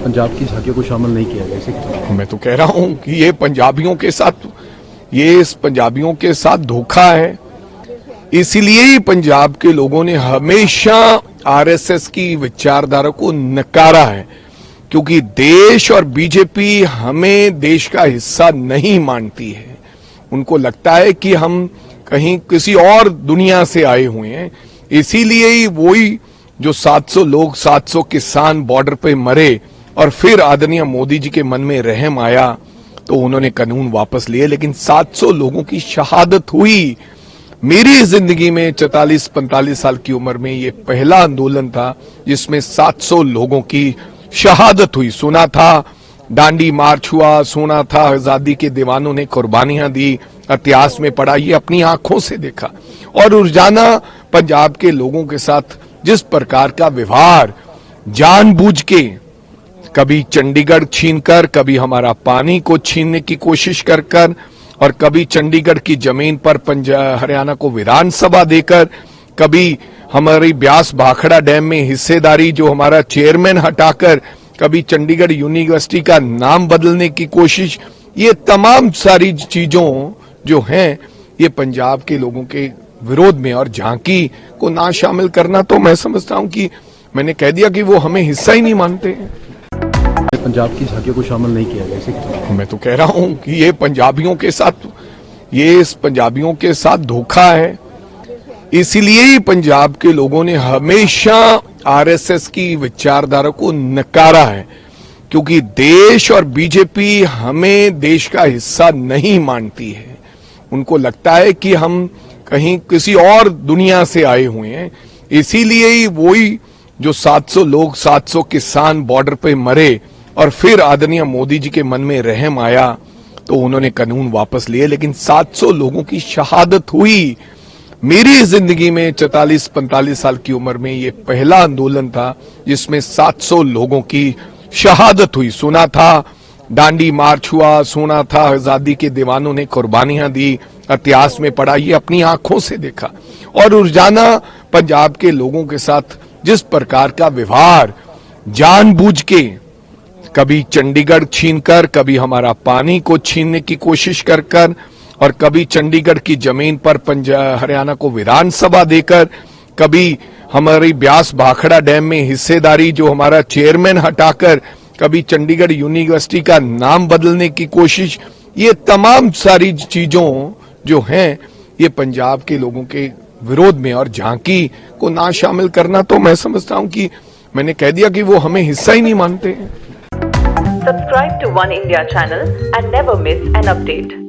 पंजाब की झांकियों को शामिल नहीं किया गया इसे? मैं तो कह रहा हूं कि ये पंजाबियों के साथ धोखा है। इसीलिए ही पंजाब के लोगों ने हमेशा आरएसएस की विचारधारा को नकारा है, क्योंकि देश और बीजेपी हमें देश का हिस्सा नहीं मानती है। उनको लगता है कि हम कहीं किसी और दुनिया से आए हुए हैं। इसीलिए ही वही जो 700 लोग, 700 किसान बॉर्डर पे मरे और फिर आदरणीय मोदी जी के मन में रहम आया तो उन्होंने कानून वापस लिए। लेकिन 700 लोगों की शहादत हुई। मेरी जिंदगी में 44-45 साल की उम्र में ये पहला आंदोलन था जिसमें 700 लोगों की शहादत हुई। सुना था दांडी मार्च हुआ, सुना था आजादी के दीवानों ने कुर्बानियां दी, इतिहास में पढ़ा, ये अपनी आंखों से देखा। और रोजाना पंजाब के लोगों के साथ जिस प्रकार का व्यवहार जानबूझ के, कभी चंडीगढ़ छीनकर, कभी हमारा पानी को छीनने की कोशिश कर और कभी चंडीगढ़ की जमीन पर हरियाणा को विधानसभा देकर, कभी हमारी ब्यास भाखड़ा डैम में हिस्सेदारी जो हमारा चेयरमैन हटाकर, कभी चंडीगढ़ यूनिवर्सिटी का नाम बदलने की कोशिश। ये तमाम सारी चीजों जो हैं ये पंजाब के लोगों के विरोध में, और झांकी को ना शामिल करना तो मैं समझता हूं कि मैंने कह दिया कि वो हमें हिस्सा ही नहीं मानते हैं। पंजाब की झांकियों को शामिल नहीं किया गया इसे? मैं तो कह रहा हूं कि ये पंजाबियों के साथ धोखा है। इसीलिए ही पंजाब के लोगों ने हमेशा आरएसएस की विचारधारा को नकारा है, क्योंकि देश और बीजेपी हमें देश का हिस्सा नहीं मानती है। उनको लगता है कि हम कहीं किसी और दुनिया से आए हुए हैं। इसीलिए ही वही जो 700 लोग, 700 किसान बॉर्डर पे मरे और फिर आदरणीय मोदी जी के मन में रहम आया तो उन्होंने कानून वापस लिए। लेकिन 700 लोगों की शहादत हुई। मेरी जिंदगी में 44-45 साल की उम्र में ये पहला आंदोलन था जिसमें 700 लोगों की शहादत हुई। सुना था दांडी मार्च हुआ, सुना था आजादी के दीवानों ने कुर्बानियां दी, इतिहास में पढ़ा, ये अपनी आंखों से देखा। और रोजाना पंजाब के लोगों के साथ जिस प्रकार का व्यवहार जानबूझ के, कभी चंडीगढ़ छीनकर, कभी हमारा पानी को छीनने की कोशिश कर और कभी चंडीगढ़ की जमीन पर हरियाणा को विधानसभा देकर, कभी हमारी ब्यास भाखड़ा डैम में हिस्सेदारी जो हमारा चेयरमैन हटाकर, कभी चंडीगढ़ यूनिवर्सिटी का नाम बदलने की कोशिश। ये तमाम सारी चीजों जो हैं ये पंजाब के लोगों के विरोध में, और झांकी को ना शामिल करना तो मैं समझता हूं कि मैंने कह दिया कि वो हमें हिस्सा ही नहीं मानते हैं। Subscribe to One India channel and never miss an update.